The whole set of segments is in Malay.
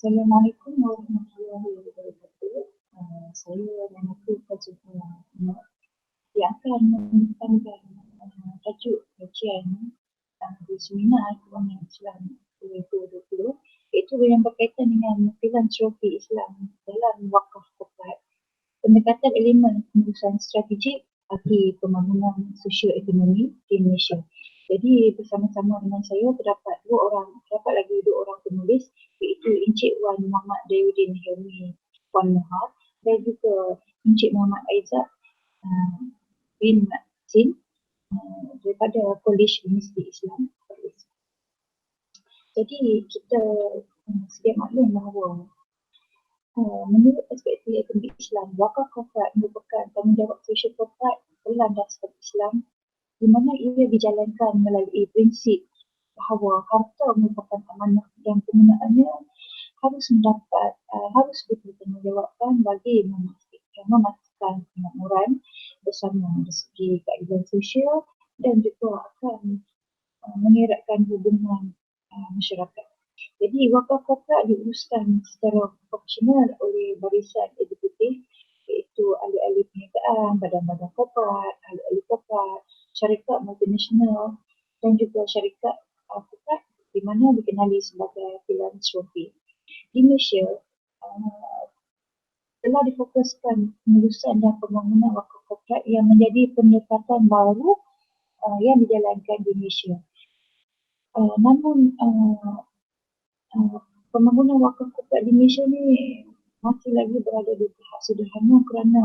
Assalamualaikum warahmatullahi wabarakatuh. Saya Namaku Fazlul Ahmad yang akan memberikan tajuk kajian di seminar Kewangan Islam 2020 iaitu yang berkaitan dengan filantropi Islam dalam wakaf tepat, pendekatan elemen pengurusan strategik bagi pembangunan sosio-ekonomi di Malaysia. Jadi bersama-sama dengan saya terdapat lagi dua orang penulis iaitu Encik Wan Muhammad Dayudin Helmi Wan Muhar dan juga Encik Muhammad Aizat bin Sin daripada Kolej Universiti Islam. Jadi kita sedia maklum bahawa menurut perspektif ekonomi Islam, wakaf korporat merupakan tanggungjawab sosial korporat berlandaskan Islam di mana ia dijalankan melalui prinsip bahawa harta merupakan amanah dan penggunaannya harus dipertanggungjawabkan bagi memastikan kemakmuran bersama dari segi keadilan sosial dan juga akan mengeratkan hubungan masyarakat. Jadi wakaf korporat diuruskan secara profesional oleh barisan eksekutif iaitu ahli-ahli perniagaan, badan-badan korporat, ahli-ahli korporat, syarikat multinasional dan juga syarikat korporat di mana dikenali sebagai filantropi. Di Malaysia, telah difokuskan pengurusan dan pembangunan wakaf korporat yang menjadi pendekatan baru yang dijalankan di Malaysia. Namun pembangunan wakaf korporat di Malaysia ni masih lagi berada di tahap sederhana kerana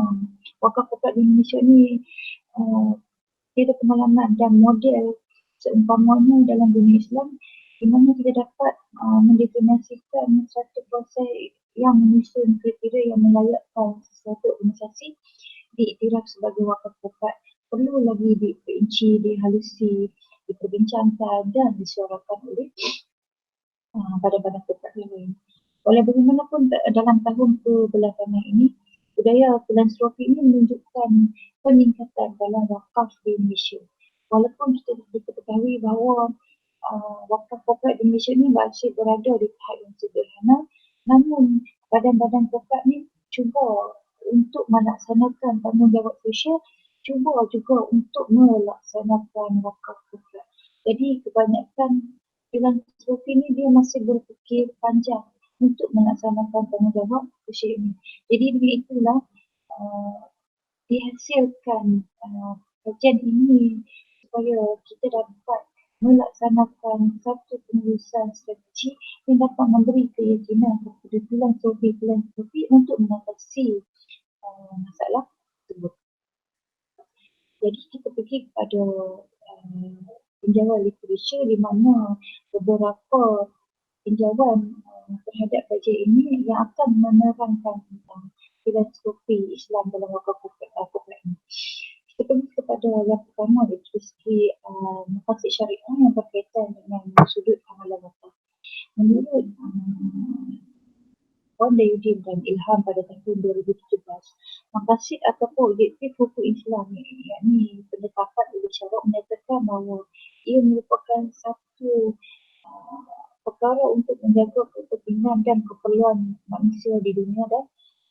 wakaf korporat di Malaysia ni tiada pengalaman dan model seumpamanya dalam dunia Islam di mana kita dapat mendefinisikan satu proses yang menyusun kriteria yang melayakkan sesuatu organisasi diiktiraf sebagai wakaf korporat perlu lagi diperinci, dihalusi, diperbincangkan dan disuarakan oleh badan-badan korporat lain. Oleh bagaimanapun dalam tahun kebelakangan ini, budaya filantropi ini menunjukkan peningkatan dalam wakaf di Malaysia. Walaupun kita ketahui bahawa wakaf korporat di Malaysia ni masih berada di tahap yang sederhana, namun badan-badan korporat ni cuba untuk melaksanakan tanggungjawab sosial, cuba juga untuk melaksanakan wakaf korporat. Jadi kebanyakan filantropi ni dia masih berfikir panjang untuk melaksanakan tanggungjawab sosial ini. Jadi dengan itulah dihasilkan kajian ini supaya kita dapat melaksanakan satu pengurusan strategi yang dapat memberi keyakinan kepada filantropi untuk mengatasi masalah tersebut. Jadi kita pergi kepada tinjauan literatur di mana beberapa tinjauan terhadap kajian ini yang akan menerangkan tentang filantropi Islam dalam wakaf korporat ini. Kita pergi kepada yang pertama iaitu segi maqasid syariah yang berkaitan dengan sudut amalan wakaf. Menurut Wan Dayudin dan Ilham pada tahun 2017, maqasid ataupun objektif hukum Islam yakni penetapan oleh syarak menyatakan bahawa ia merupakan satu perkara untuk menjaga kepentingan dan keperluan manusia di dunia dan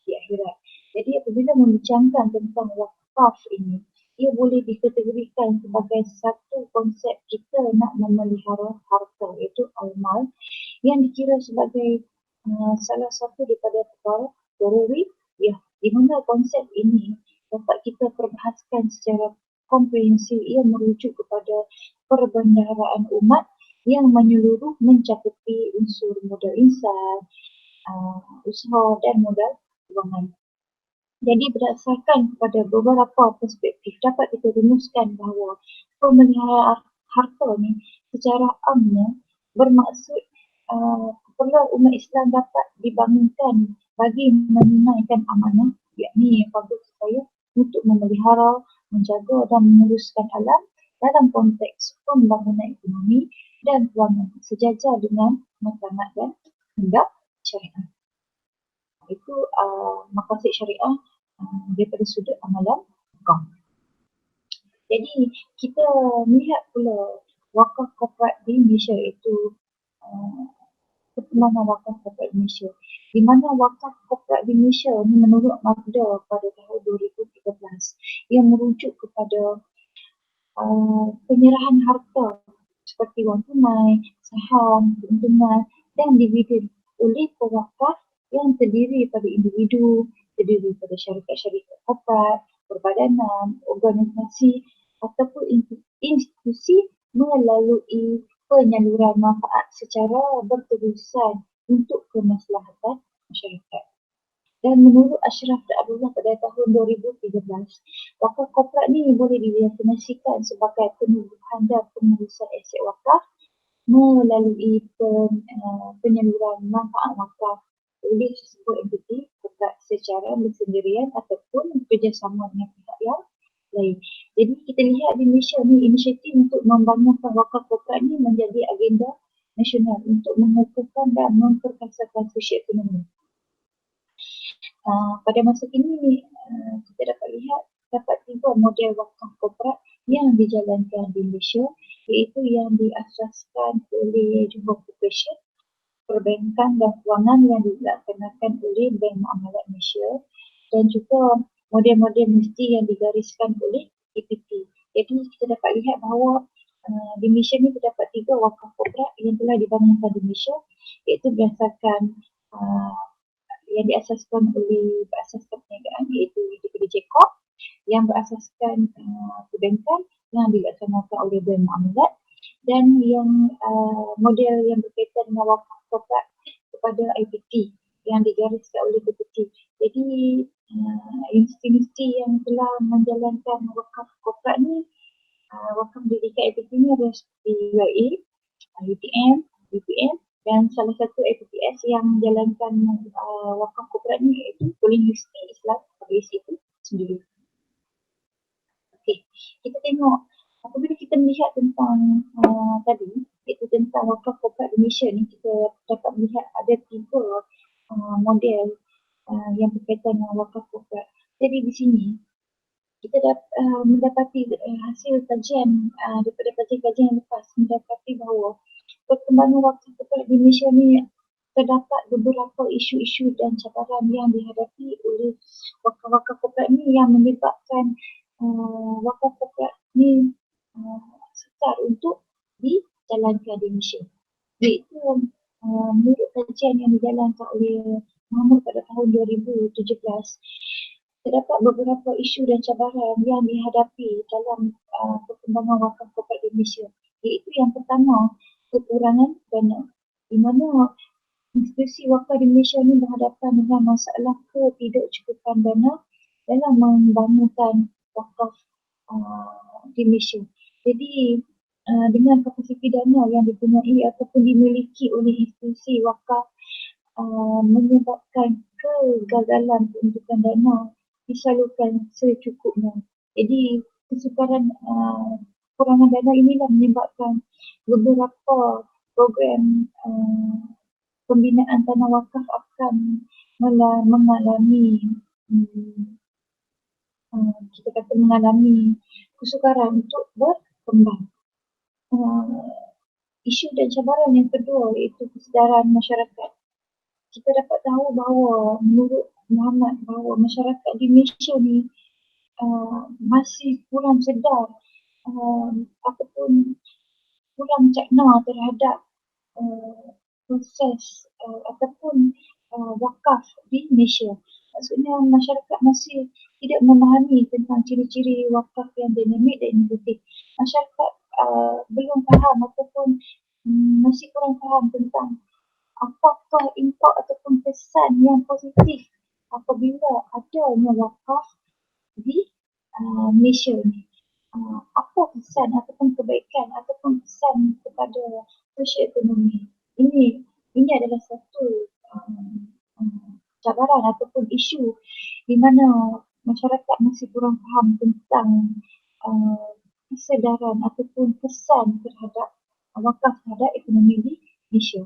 di akhirat. Jadi apabila membincangkan tentang wakaf ini, ia boleh dikategorikan sebagai satu konsep kita nak memelihara harta iaitu al-mal yang dikira sebagai salah satu daripada perkara daruri di mana konsep ini dapat kita perbahaskan secara komprehensif. Ia merujuk kepada perbendaharaan umat yang menyeluruh mencakupi unsur modal insan, usaha dan modal kewangan. Jadi berdasarkan kepada beberapa perspektif dapat kita rumuskan bahawa pemeliharaan harta ni secara amnya bermaksud keperluan umat Islam dapat dibangunkan bagi menunaikan amanah yakni fardu kifayah untuk memelihara, menjaga dan meneruskan alam dalam konteks pembangunan ekonomi dan kewangan sejajar dengan matlamat dan kehendak syariah. Itu maqasid syariah daripada sudut amalan wakaf. Jadi kita melihat pula wakaf korporat di Malaysia iaitu perkembangan wakaf korporat di Malaysia. Di mana wakaf korporat di Malaysia ni menurut MAKDA pada tahun 2013 yang merujuk kepada penyerahan harta seperti wang tunai, saham, keuntungan dan dividen oleh pewakaf yang terdiri pada individu, terdiri pada syarikat-syarikat korporat, perbadanan, organisasi ataupun institusi melalui penyaluran manfaat secara berterusan untuk kemaslahatan masyarakat. Dan menurut Ashraf Abdullah pada tahun 2013, wakaf korporat ni boleh didefinisikan sebagai penubuhan dan pengurusan aset wakaf melalui penyaluran manfaat wakaf oleh sebuah entiti korporat secara bersendirian ataupun bekerjasama dengan pihak yang lain. Jadi kita lihat di Malaysia ni inisiatif untuk membangunkan wakaf korporat ni menjadi agenda nasional untuk mengukuhkan dan memperkasakan sosial ekonomi. Pada masa kini kita dapat lihat dapat 3 model wakaf korporat yang dijalankan di Malaysia, iaitu yang diasaskan oleh Johor Corporation, perbankan dan kewangan yang dilaksanakan oleh Bank Muamalat Malaysia dan juga model-model mesti yang digariskan oleh APT. Jadi kita dapat lihat bahawa di Malaysia ni terdapat 3 wakaf korporat yang telah dibangunkan di Malaysia, iaitu berdasarkan yang diasaskan oleh berasaskan perniagaan, iaitu daripada JCOB, yang berasaskan perbankan yang dilaksanakan oleh Bank Muamalat, dan yang model yang berkaitan dengan wakaf korporat kepada IPT yang digariskan oleh BPT. Jadi institusi yang telah menjalankan wakaf korporat ni, wakaf pendidikan IPT ni ada seperti UIA, UTM, UPM, dan salah satu FPS yang menjalankan wakaf korporat ni iaitu Universiti Islam Malaysia itu sendiri. Okey, kita tengok apabila kita melihat tentang tadi, iaitu tentang wakaf korporat di Malaysia ni, kita dapat melihat ada 3 model yang berkaitan dengan wakaf korporat. Jadi di sini kita mendapati hasil kajian daripada kajian-kajian yang lepas mendapati bahawa perkembangan wakaf korporat di Malaysia ni terdapat beberapa isu-isu dan cabaran yang dihadapi oleh wakaf-wakaf korporat ni yang menyebabkan wakaf korporat ni sukar untuk dijalankan di Malaysia. Iaitu menurut kajian yang dijalankan oleh Muhammad pada tahun 2017, terdapat beberapa isu dan cabaran yang dihadapi dalam perkembangan wakaf korporat di Malaysia. Iaitu yang pertama, kekurangan dana, di mana institusi wakaf di Malaysia ni berhadapan dengan masalah ketidakcukupan dana dalam membangunkan wakaf di Malaysia. Jadi dengan kapasiti dana yang dipunyai ataupun dimiliki oleh institusi wakaf menyebabkan kegagalan peruntukan dana disalurkan secukupnya. Jadi kesukaran kurangan dana inilah menyebabkan beberapa program pembinaan tanah wakaf akan mengalami kita kata mengalami kesukaran untuk berkembang. Isu dan cabaran yang kedua iaitu kesedaran masyarakat. Kita dapat tahu bahawa menurut Muhammad bahawa masyarakat di Malaysia ni masih kurang sedar ataupun kurang cakna terhadap proses ataupun wakaf di Malaysia. Maksudnya masyarakat masih tidak memahami tentang ciri-ciri wakaf yang dinamik dan inovatif. Masyarakat belum faham ataupun masih kurang faham tentang apakah impak ataupun kesan yang positif apabila adanya wakaf di Malaysia ni. Apa kesan ataupun kebaikan ataupun kesan kepada sosial ekonomi. Ini adalah satu cabaran ataupun isu di mana masyarakat masih kurang faham tentang kesedaran ataupun kesan terhadap wakaf terhadap ekonomi di Malaysia.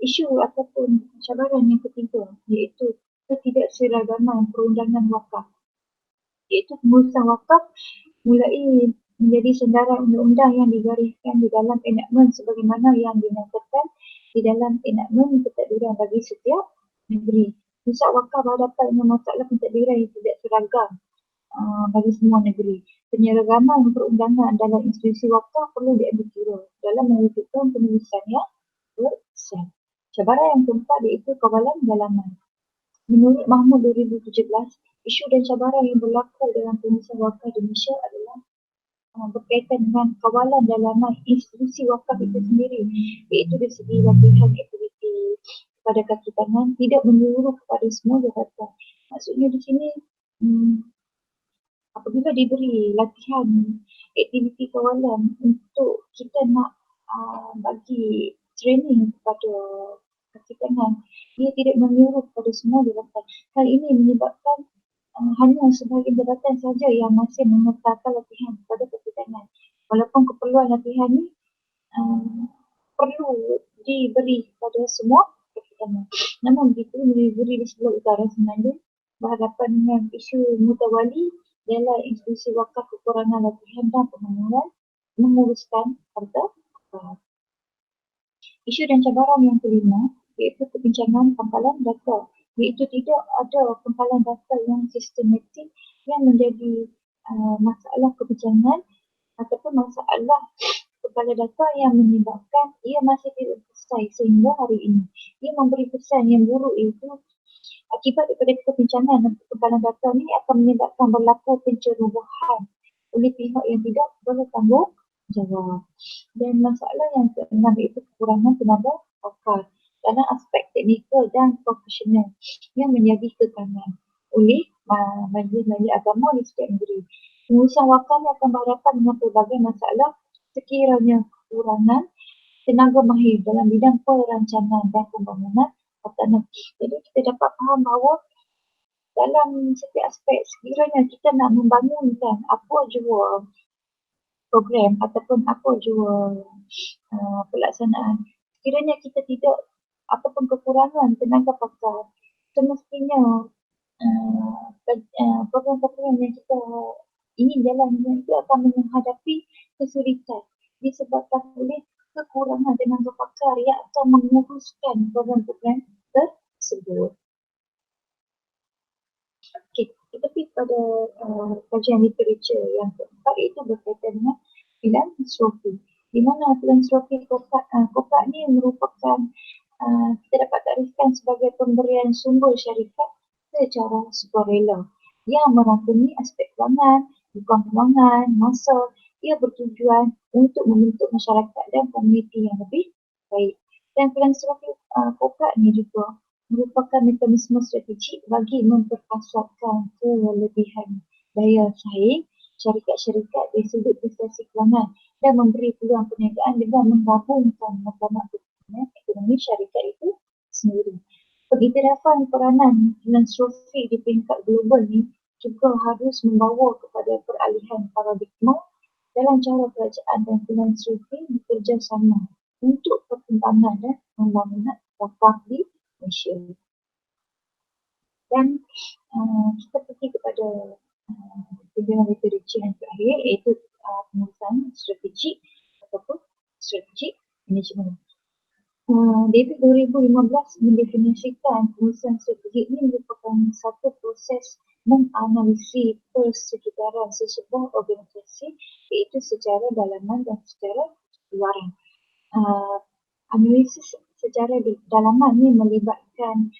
Isu ataupun cabaran yang ketiga iaitu ketidakseragaman perundangan wakaf, iaitu pengurusan wakaf mulai menjadi senarai undang-undang yang digariskan di dalam enakmen sebagaimana yang dinyatakan di dalam enakmen pentadbiran bagi setiap negeri. Pusat wakaf berhadapan dengan masalah pentadbiran yang tidak seragam bagi semua negeri. Penyeragaman perundangan dalam institusi wakaf perlu diambil kira dalam mewujudkan penulisan yang bersih. Cabaran yang keempat iaitu kawalan dalaman. Menurut Mahmud 2017, isu dan cabaran yang berlaku dalam penulisan wakaf di Malaysia adalah berkaitan dengan kawalan dalaman institusi wakaf itu sendiri, iaitu dari segi latihan aktiviti kepada kaki tangan tidak menyeluruh kepada semua jabatan. Maksudnya di sini apabila diberi latihan aktiviti kawalan untuk kita nak bagi training kepada kaki tangan, dia tidak menyeluruh kepada semua jabatan. Hal ini menyebabkan hanya sebahagian jabatan saja yang masih mengekalkan latihan kepada kaki tangan. Walaupun keperluan latihan ini perlu diberi kepada semua kaki tangan. Namun begitu, negeri di sebelah utara Semenanjung berhadapan dengan isu mutawali dalam institusi wakaf kekurangan latihan dan pembangunan menguruskan harta wakaf. Isu dan cabaran yang kelima iaitu kebincangan pangkalan data, iaitu tidak ada pangkalan data yang sistematik yang menjadi masalah kebincangan ataupun masalah pangkalan data yang menyebabkan ia masih tidak selesai sehingga hari ini. Ia memberi kesan yang buruk iaitu akibat daripada kebincangan dan pangkalan data ini akan menyebabkan berlaku pencerobohan oleh pihak yang tidak bertanggungjawab. Dan masalah yang keenam iaitu kekurangan tenaga pakar dalam aspek teknikal dan profesional yang menjadi kekangan oleh majlis-majlis agama di setiap negeri. Pengurusan wakaf akan berhadapan dengan pelbagai masalah sekiranya kekurangan tenaga mahir dalam bidang perancangan dan pembangunan tanah. Jadi kita dapat faham bahawa dalam setiap aspek sekiranya kita nak membangunkan apa jua program ataupun apa jua pelaksanaan, sekiranya kita tidak ataupun kekurangan tenaga pakar, semestinya program-program yang kita ingin jalankan itu akan menghadapi kesulitan disebabkan oleh kekurangan tenaga pakar yang akan menguruskan program-program tersebut. Okay, kita pergi pada kajian literature yang keempat iaitu berkaitan dengan filantropi. Di mana filantropi kokak ni merupakan kita dapat takrifkan sebagai pemberian sumber syarikat secara sukarela yang merangkumi aspek kewangan, bukan kewangan, masa. Ia bertujuan untuk membentuk masyarakat dan komuniti yang lebih baik. Dan filantropi kokak ni juga merupakan mekanisme strategik bagi memperkasarkan kelebihan daya saing syarikat-syarikat dari sudut prestasi kewangan dan memberi peluang perniagaan dengan menggabungkan matlamat ekonomi syarikat itu sendiri. Pengiktirafan peranan filantropi di peringkat global ni juga harus membawa kepada peralihan paradigma dalam cara kerajaan dan filantropi bekerjasama untuk perkembangan dan pembangunan wakaf di Malaysia. Dan kita pergi kepada penjelasan literature yang terakhir iaitu pengurusan strategik ataupun strategic management. David 2015 mendefinisikan pengurusan strategik ini merupakan satu proses menganalisis persekitaran sesebuah organisasi iaitu secara dalaman dan secara luaran. Analisis secara dalaman ini melibatkan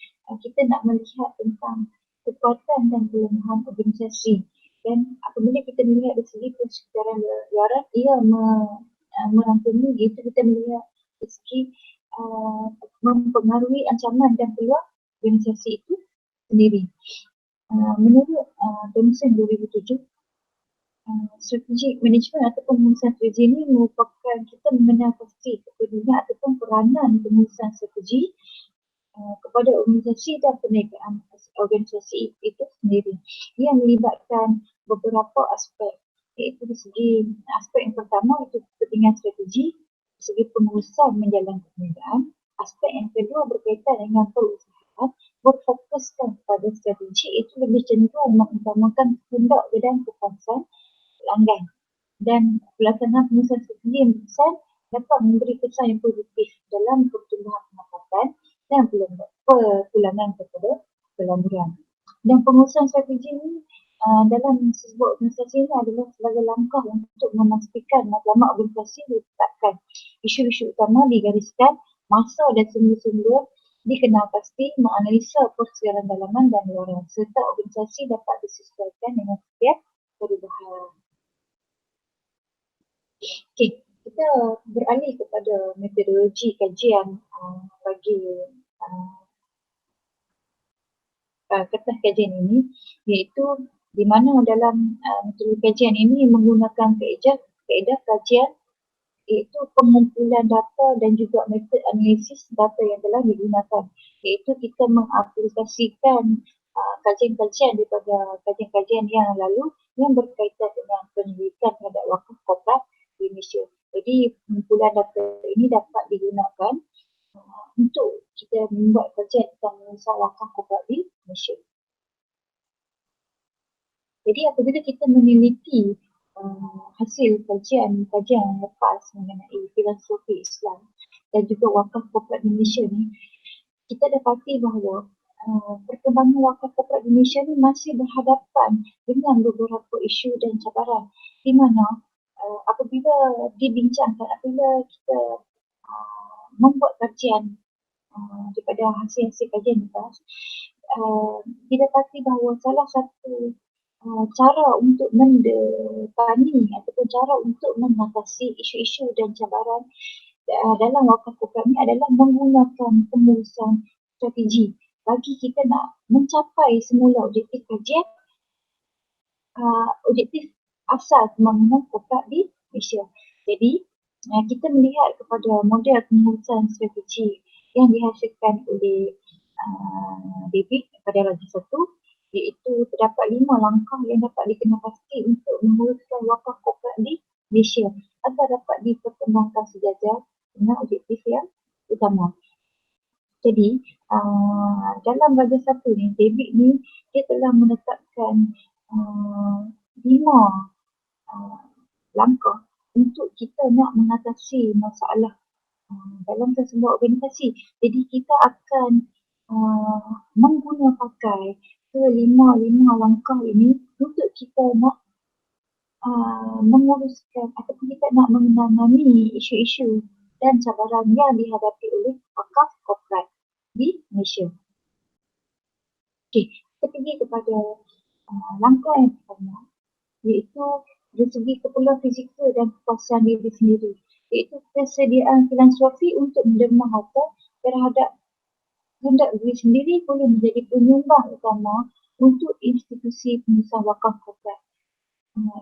kita nak melihat tentang kekuatan dan kelemahan organisasi, dan apabila kita melihat dari segi persekitaran luaran ia merangkumi iaitu kita melihat dari segi mempengaruhi ancaman dan peluang organisasi itu sendiri. Menurut Thomson 2007, strategic management ataupun pengurusan strategi ini merupakan kita mengenal pasti kepedulian ataupun peranan pengurusan strategi kepada organisasi dan perniagaan organisasi itu sendiri. Ia melibatkan beberapa aspek, iaitu dari segi aspek yang pertama itu kepentingan strategi, dari segi pengurusan menjalankan perniagaan. Aspek yang kedua berkaitan dengan perusahaan berfokuskan pada strategi itu lebih cenderung mengutamakan kehendak dan kepuasan pelanggan. dan pelaksanaan pengurusan strategi yang besar dapat memberi kesan yang positif dalam pertumbuhan pendapatan dan perpulangan kepada pelaburan. Dan pengurusan strategi ini dalam sebuah organisasi ini adalah sebagai langkah untuk memastikan matlamat organisasi ditetapkan, isu-isu utama digariskan, masa dan sumber-sumber dikenal pasti, menganalisa persiaran dalaman dan luaran, serta organisasi dapat disesuaikan dengan setiap perubahan. Okey, kita beralih kepada metodologi kajian bagi kertas kajian ini, iaitu di mana dalam metodologi kajian ini menggunakan kaedah kajian iaitu pengumpulan data dan juga metod analisis data yang telah digunakan, iaitu kita mengaplikasikan kajian-kajian daripada kajian-kajian yang lalu yang berkaitan dengan penyelidikan terhadap wakaf korporat di Malaysia. Jadi pengumpulan data ini dapat digunakan untuk kita membuat kajian tentang pengurusan wakaf korporat di Malaysia. Jadi apabila kita meneliti hasil kajian yang lepas mengenai filosofi Islam dan juga wakaf korporat di Malaysia ni, kita dapati bahawa perkembangan wakaf korporat di Malaysia ni masih berhadapan dengan beberapa isu dan cabaran, di mana apabila dibincangkan, apabila kita membuat kajian daripada hasil-hasil kajian lepas, didapati bahawa salah satu cara untuk mendepani ataupun cara untuk mengatasi isu-isu dan cabaran dalam wakaf korporat ini adalah menggunakan pengurusan strategi bagi kita nak mencapai semula objektif kajian, objektif asal pembangunan korporat di Malaysia. Jadi kita melihat kepada model pengurusan strategi yang dihasilkan oleh David pada rajah 1, iaitu terdapat 5 langkah yang dapat dikenal pasti untuk menguruskan wakaf korporat di Malaysia agar dapat diperkembangkan sejajar dengan objektif yang utama. Jadi dalam rajah 1 ni, David ni dia telah menetapkan 5 langkah untuk kita nak mengatasi masalah dalam sebuah organisasi. Jadi kita akan menggunakan kelima langkah ini untuk kita nak menguruskan ataupun kita nak menangani isu-isu dan cabaran yang dihadapi oleh wakaf korporat di Malaysia. Okey, kita pergi kepada langkah yang pertama, iaitu dari segi keperluan fizikal dan kepuasan diri sendiri, iaitu persediaan filantropi untuk menerima harta terhadap hendak diri sendiri boleh menjadi penyumbang utama untuk institusi pengurusan wakaf korporat.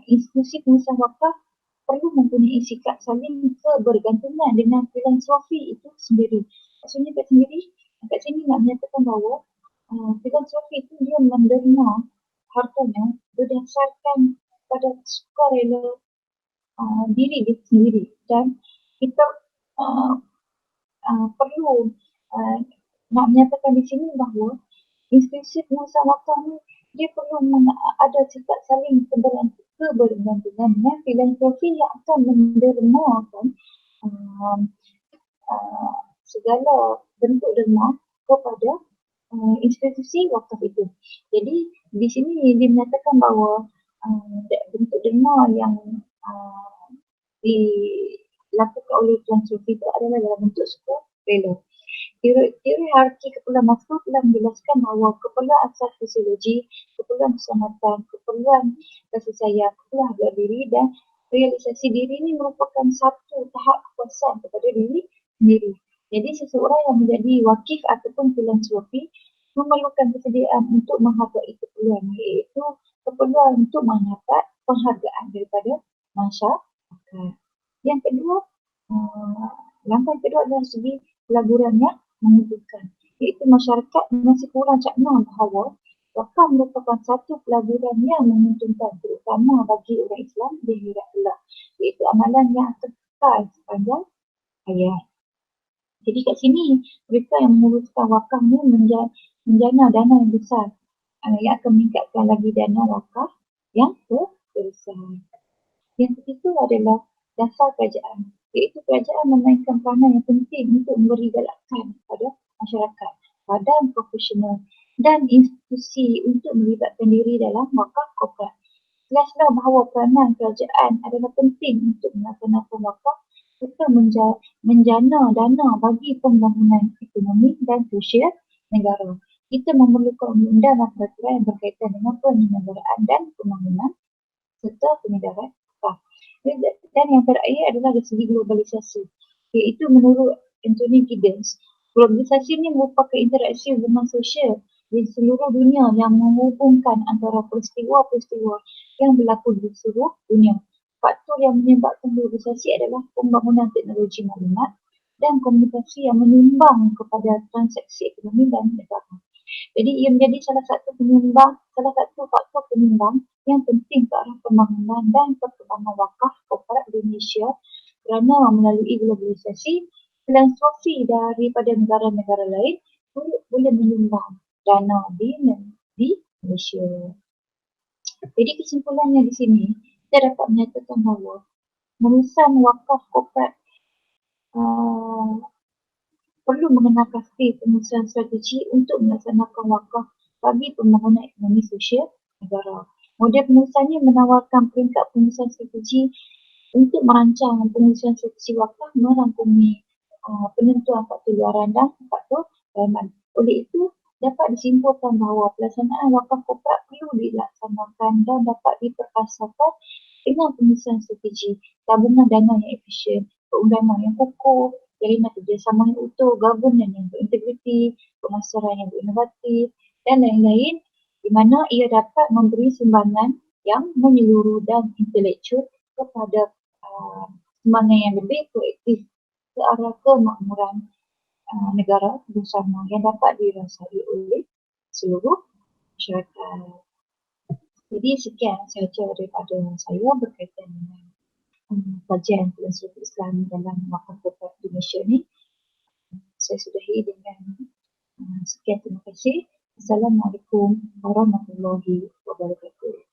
Institusi pengurusan wakaf perlu mempunyai sikap saling kebergantungan dengan filantropi itu sendiri. Maksudnya kat sini nak menyatakan bahawa filantropi itu dia menerima hartanya berdasarkan pada sukarela diri dia sendiri, dan kita perlu nak menyatakan di sini bahawa institusi pengurusan wakaf ni dia perlu ada sikap saling kebergantungan dengan filantropi yang akan mendermakan segala bentuk derma kepada institusi wakaf itu. Jadi di sini dia menyatakan bahawa bentuk derma yang dilakukan oleh filantropi itu adalah dalam bentuk sukarela. Teori hierarki keperluan Maslow telah menjelaskan bahawa keperluan asas fisiologi, keperluan keselamatan, keperluan kasih sayang, keperluan harga diri dan realisasi diri ini merupakan satu tahap kepuasan kepada diri sendiri. Jadi seseorang yang menjadi wakif ataupun filantropi memerlukan persediaan untuk menghargai keperluan, iaitu keperluan untuk mendapat penghargaan daripada masyarakat. Yang kedua, langkah kedua adalah segi pelaburan yang menguntungkan, iaitu masyarakat masih kurang cakna bahawa wakaf merupakan satu pelaburan yang menguntungkan, terutama bagi orang Islam di akhirat kelak, iaitu amalan yang akan kekal sepanjang hayat. Jadi kat sini mereka yang menguruskan wakaf ni menjana dana yang besar yang akan meningkatkan lagi dana wakaf yang terbesar. Yang ketiga adalah dasar kerajaan, iaitu kerajaan memainkan peranan yang penting untuk memberi galakan kepada masyarakat, badan profesional dan institusi untuk melibatkan diri dalam wakaf korporat. Jelaslah bahawa peranan kerajaan adalah penting untuk melaksanakan wakaf serta menjana dana bagi pembangunan ekonomi dan sosial negara. Kita memerlukan undang-undang dan peraturan yang berkaitan dengan penyelenggaraan dan pembangunan serta pengedaran wakaf. Dan yang terakhir adalah dari segi globalisasi, iaitu menurut Anthony Giddens, globalisasi ini merupakan interaksi hubungan sosial di seluruh dunia yang menghubungkan antara peristiwa-peristiwa yang berlaku di seluruh dunia. Faktor yang menyebabkan globalisasi adalah pembangunan teknologi maklumat dan komunikasi yang menyumbang kepada transaksi ekonomi dan negara. Jadi ia menjadi salah satu faktor penyumbang yang penting ke arah pembangunan dan perkembangan wakaf korporat Indonesia kerana melalui globalisasi, filantropi daripada negara-negara lain boleh menyumbang dana di Malaysia. Jadi kesimpulannya di sini, kita dapat menyatakan bahawa memesan wakaf korporat perlu mengenal penyusunan strategi untuk melaksanakan wakaf bagi pembangunan ekonomi sosial negara. Model penyusunan menawarkan peringkat penyusunan strategi untuk merancang penyusunan strategi wakaf merangkumi penentuan faktor luaran dan faktor dalaman. Oleh itu, dapat disimpulkan bahawa pelaksanaan wakaf korporat perlu dilaksanakan dan dapat diperkasakan dengan penyusunan strategi, tabungan dana yang efisien, perundangan yang kukuh, jalinan kerjasama yang utuh, governance yang berintegriti, pemasaran yang berinovatif dan lain-lain di mana ia dapat memberi sumbangan yang menyeluruh dan intelektual kepada sumbangan yang lebih proaktif ke arah kemakmuran negara bersama yang dapat dirasai oleh seluruh masyarakat. Jadi sekian sahaja daripada saya berkaitan dengan kajian filosofi Islam dalam wakaf korporat Indonesia ni. Saya sudahi dengan sekian, terima kasih. Assalamualaikum warahmatullahi wabarakatuh.